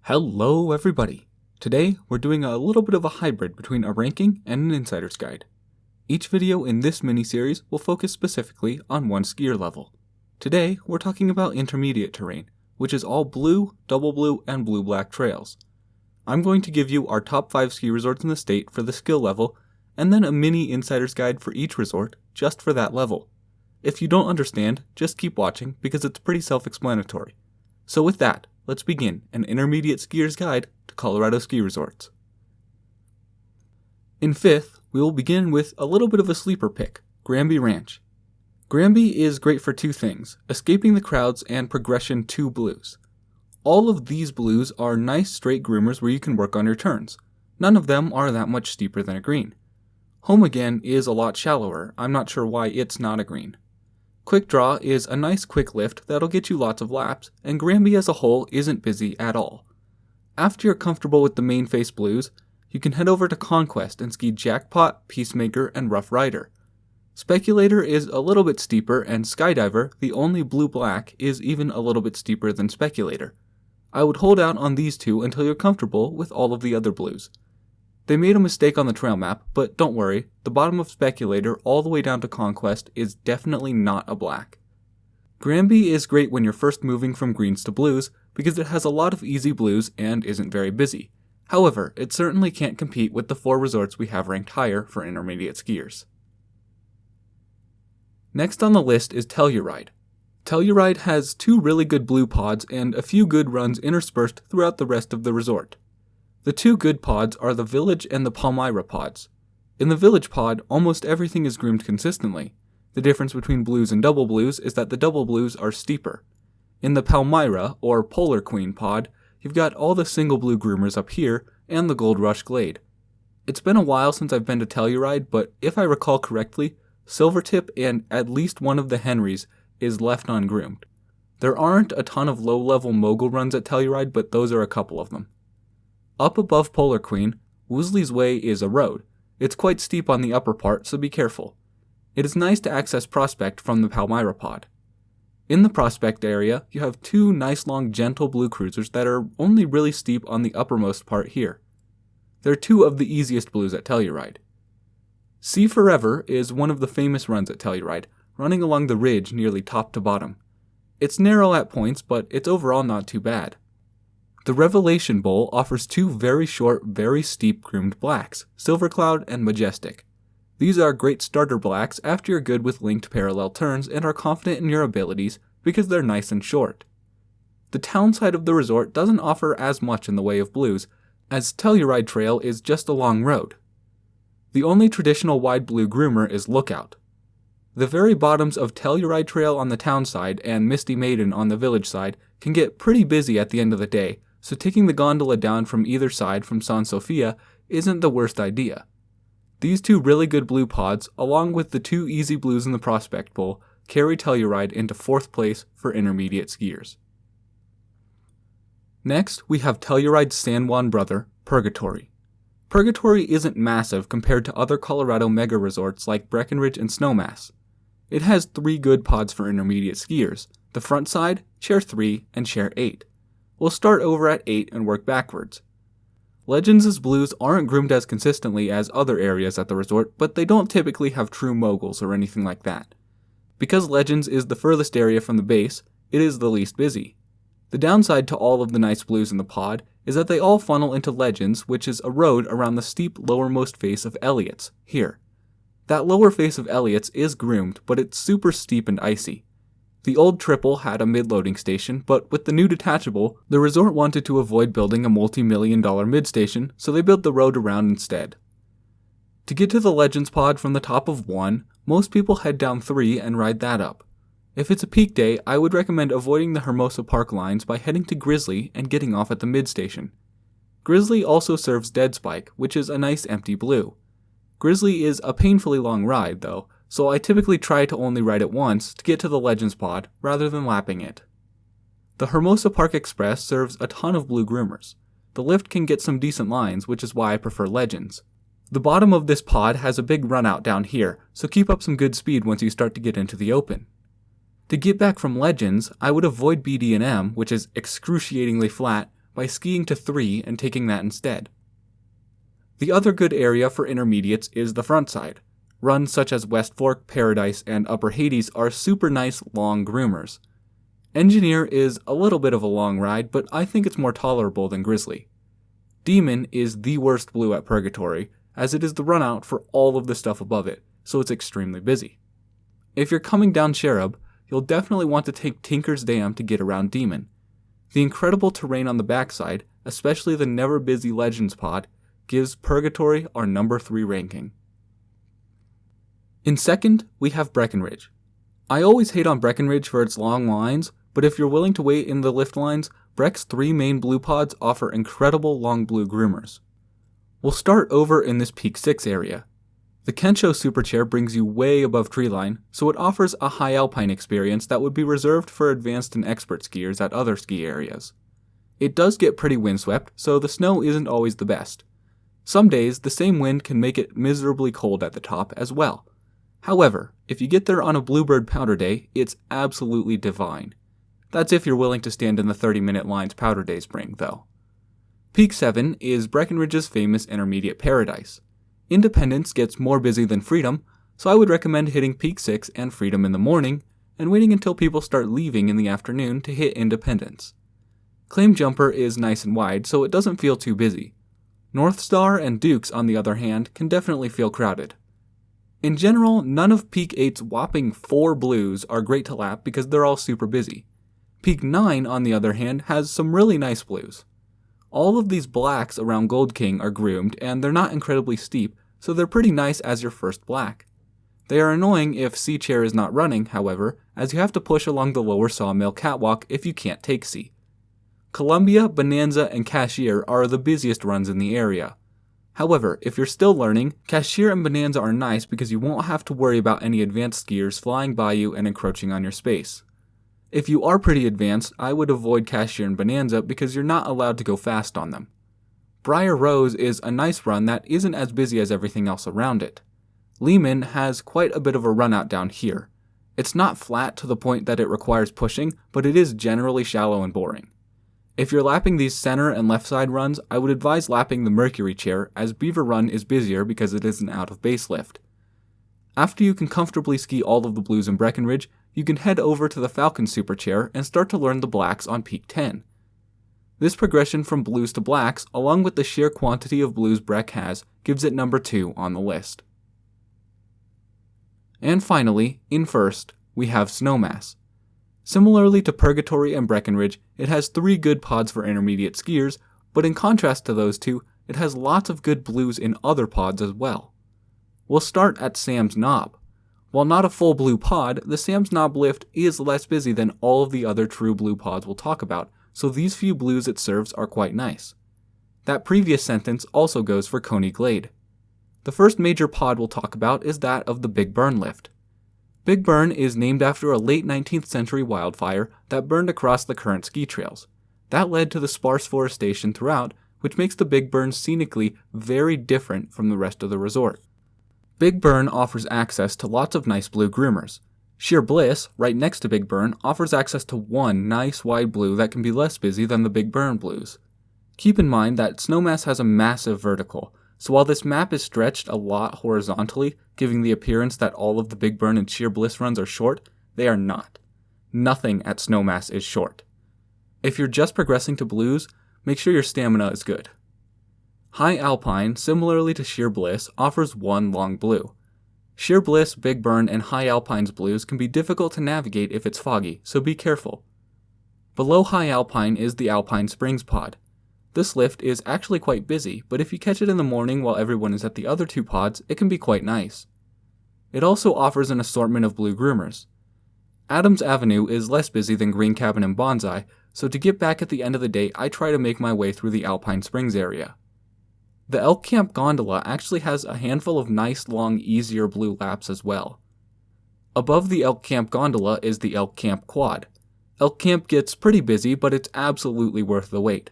Hello everybody! Today we're doing a little bit of a hybrid between a ranking and an insider's guide. Each video in this mini-series will focus specifically on one skier level. Today we're talking about intermediate terrain, which is all blue, double blue, and blue-black trails. I'm going to give you our top 5 ski resorts in the state for the skill level, and then a mini insider's guide for each resort just for that level. If you don't understand, just keep watching because it's pretty self-explanatory. So with that, let's begin an intermediate skier's guide to Colorado ski resorts. In 5th, we will begin with a little bit of a sleeper pick, Granby Ranch. Granby is great for two things, escaping the crowds and progression to blues. All of these blues are nice straight groomers where you can work on your turns. None of them are that much steeper than a green. Home Again is a lot shallower, I'm not sure why it's not a green. Quick Draw is a nice quick lift that'll get you lots of laps, and Granby as a whole isn't busy at all. After you're comfortable with the main face blues, you can head over to Conquest and ski Jackpot, Peacemaker, and Rough Rider. Speculator is a little bit steeper, and Skydiver, the only blue-black, is even a little bit steeper than Speculator. I would hold out on these two until you're comfortable with all of the other blues. They made a mistake on the trail map, but don't worry, the bottom of Speculator all the way down to Conquest is definitely not a black. Granby is great when you're first moving from greens to blues because it has a lot of easy blues and isn't very busy. However, it certainly can't compete with the 4 resorts we have ranked higher for intermediate skiers. Next on the list is Telluride. Telluride has 2 really good blue pods and a few good runs interspersed throughout the rest of the resort. The 2 good pods are the Village and the Palmyra pods. In the Village pod, almost everything is groomed consistently. The difference between blues and double blues is that the double blues are steeper. In the Palmyra, or Polar Queen pod, you've got all the single blue groomers up here and the Gold Rush Glade. It's been a while since I've been to Telluride, but if I recall correctly, Silvertip and at least one of the Henrys is left ungroomed. There aren't a ton of low-level mogul runs at Telluride, but those are a couple of them. Up above Polar Queen, Woolsey's Way is a road. It's quite steep on the upper part, so be careful. It is nice to access Prospect from the Palmyra pod. In the Prospect area, you have 2 nice long gentle blue cruisers that are only really steep on the uppermost part here. They're 2 of the easiest blues at Telluride. Sea Forever is one of the famous runs at Telluride, running along the ridge nearly top to bottom. It's narrow at points, but it's overall not too bad. The Revelation Bowl offers 2 very short, very steep groomed blacks, Silver Cloud and Majestic. These are great starter blacks after you're good with linked parallel turns and are confident in your abilities because they're nice and short. The town side of the resort doesn't offer as much in the way of blues, as Telluride Trail is just a long road. The only traditional wide blue groomer is Lookout. The very bottoms of Telluride Trail on the town side and Misty Maiden on the village side can get pretty busy at the end of the day, so taking the gondola down from either side from San Sofia isn't the worst idea. These 2 really good blue pods, along with the 2 easy blues in the Prospect Bowl, carry Telluride into 4th place for intermediate skiers. Next, we have Telluride's San Juan brother, Purgatory. Purgatory isn't massive compared to other Colorado mega resorts like Breckenridge and Snowmass. It has 3 good pods for intermediate skiers, the front side, chair 3, and chair 8. We'll start over at 8 and work backwards. Legends' blues aren't groomed as consistently as other areas at the resort, but they don't typically have true moguls or anything like that. Because Legends is the furthest area from the base, it is the least busy. The downside to all of the nice blues in the pod is that they all funnel into Legends, which is a road around the steep lowermost face of Elliott's, here. That lower face of Elliott's is groomed, but it's super steep and icy. The old Triple had a mid-loading station, but with the new detachable, the resort wanted to avoid building a multi-million-dollar mid-station, so they built the road around instead. To get to the Legends pod from the top of 1, most people head down 3 and ride that up. If it's a peak day, I would recommend avoiding the Hermosa Park lines by heading to Grizzly and getting off at the mid-station. Grizzly also serves Dead Spike, which is a nice empty blue. Grizzly is a painfully long ride, though, so I typically try to only ride it once to get to the Legends pod, rather than lapping it. The Hermosa Park Express serves a ton of blue groomers. The lift can get some decent lines, which is why I prefer Legends. The bottom of this pod has a big run out down here, so keep up some good speed once you start to get into the open. To get back from Legends, I would avoid BD&M, which is excruciatingly flat, by skiing to 3 and taking that instead. The other good area for intermediates is the front side. Runs such as West Fork, Paradise, and Upper Hades are super nice long groomers. Engineer is a little bit of a long ride, but I think it's more tolerable than Grizzly. Demon is the worst blue at Purgatory, as it is the runout for all of the stuff above it, so it's extremely busy. If you're coming down Cherub, you'll definitely want to take Tinker's Dam to get around Demon. The incredible terrain on the backside, especially the never busy Legends pod, gives Purgatory our number 3 ranking. In second, we have Breckenridge. I always hate on Breckenridge for its long lines, but if you're willing to wait in the lift lines, Breck's 3 main blue pods offer incredible long blue groomers. We'll start over in this Peak 6 area. The Kensho Superchair brings you way above treeline, so it offers a high alpine experience that would be reserved for advanced and expert skiers at other ski areas. It does get pretty windswept, so the snow isn't always the best. Some days, the same wind can make it miserably cold at the top as well. However, if you get there on a Bluebird powder day, it's absolutely divine. That's if you're willing to stand in the 30-minute lines powder days bring, though. Peak 7 is Breckenridge's famous intermediate paradise. Independence gets more busy than Freedom, so I would recommend hitting Peak 6 and Freedom in the morning, and waiting until people start leaving in the afternoon to hit Independence. Claim Jumper is nice and wide, so it doesn't feel too busy. North Star and Dukes, on the other hand, can definitely feel crowded. In general, none of Peak 8's whopping 4 blues are great to lap because they're all super busy. Peak 9, on the other hand, has some really nice blues. All of these blacks around Gold King are groomed, and they're not incredibly steep, so they're pretty nice as your first black. They are annoying if C Chair is not running, however, as you have to push along the lower Sawmill catwalk if you can't take C. Columbia, Bonanza, and Cashier are the busiest runs in the area. However, if you're still learning, Cashier and Bonanza are nice because you won't have to worry about any advanced skiers flying by you and encroaching on your space. If you are pretty advanced, I would avoid Cashier and Bonanza because you're not allowed to go fast on them. Briar Rose is a nice run that isn't as busy as everything else around it. Lehman has quite a bit of a run out down here. It's not flat to the point that it requires pushing, but it is generally shallow and boring. If you're lapping these center and left side runs, I would advise lapping the Mercury Chair, as Beaver Run is busier because it is an out of base lift. After you can comfortably ski all of the blues in Breckenridge, you can head over to the Falcon Superchair and start to learn the blacks on Peak 10. This progression from blues to blacks, along with the sheer quantity of blues Breck has, gives it number 2 on the list. And finally, in first, we have Snowmass. Similarly to Purgatory and Breckenridge, it has 3 good pods for intermediate skiers, but in contrast to those 2, it has lots of good blues in other pods as well. We'll start at Sam's Knob. While not a full blue pod, the Sam's Knob lift is less busy than all of the other true blue pods we'll talk about, so these few blues it serves are quite nice. That previous sentence also goes for Coney Glade. The first major pod we'll talk about is that of the Big Burn lift. Big Burn is named after a late 19th century wildfire that burned across the current ski trails. That led to the sparse forestation throughout, which makes the Big Burn scenically very different from the rest of the resort. Big Burn offers access to lots of nice blue groomers. Sheer Bliss, right next to Big Burn, offers access to one nice wide blue that can be less busy than the Big Burn blues. Keep in mind that Snowmass has a massive vertical, so while this map is stretched a lot horizontally, giving the appearance that all of the Big Burn and Sheer Bliss runs are short, they are not. Nothing at Snowmass is short. If you're just progressing to blues, make sure your stamina is good. High Alpine, similarly to Sheer Bliss, offers one long blue. Sheer Bliss, Big Burn, and High Alpine's blues can be difficult to navigate if it's foggy, so be careful. Below High Alpine is the Alpine Springs pod. This lift is actually quite busy, but if you catch it in the morning while everyone is at the other 2 pods, it can be quite nice. It also offers an assortment of blue groomers. Adams Avenue is less busy than Green Cabin and Bonsai, so to get back at the end of the day, I try to make my way through the Alpine Springs area. The Elk Camp Gondola actually has a handful of nice long easier blue laps as well. Above the Elk Camp Gondola is the Elk Camp Quad. Elk Camp gets pretty busy, but it's absolutely worth the wait.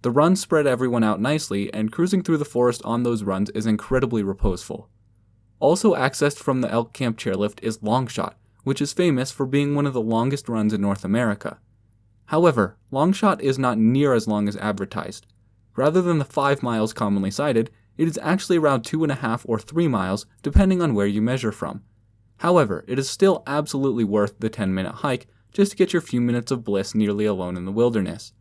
The runs spread everyone out nicely, and cruising through the forest on those runs is incredibly reposeful. Also accessed from the Elk Camp chairlift is Longshot, which is famous for being one of the longest runs in North America. However, Longshot is not near as long as advertised. Rather than the 5 miles commonly cited, it is actually around 2.5 or 3 miles depending on where you measure from. However, it is still absolutely worth the 10-minute hike just to get your few minutes of bliss nearly alone in the wilderness.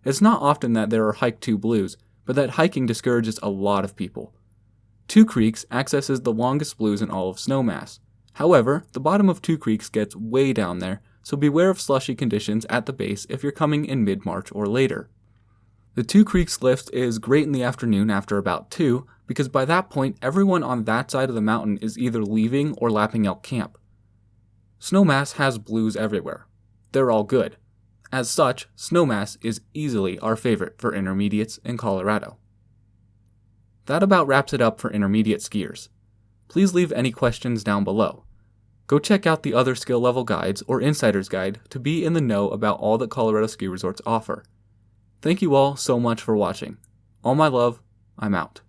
It's not often that there are Hike 2 blues, but that hiking discourages a lot of people. Two Creeks accesses the longest blues in all of Snowmass. However, the bottom of Two Creeks gets way down there, so beware of slushy conditions at the base if you're coming in mid-March or later. The Two Creeks lift is great in the afternoon after about 2, because by that point everyone on that side of the mountain is either leaving or lapping Elk Camp. Snowmass has blues everywhere. They're all good. As such, Snowmass is easily our favorite for intermediates in Colorado. That about wraps it up for intermediate skiers. Please leave any questions down below. Go check out the other skill level guides or Insider's Guide to be in the know about all that Colorado ski resorts offer. Thank you all so much for watching. All my love, I'm out.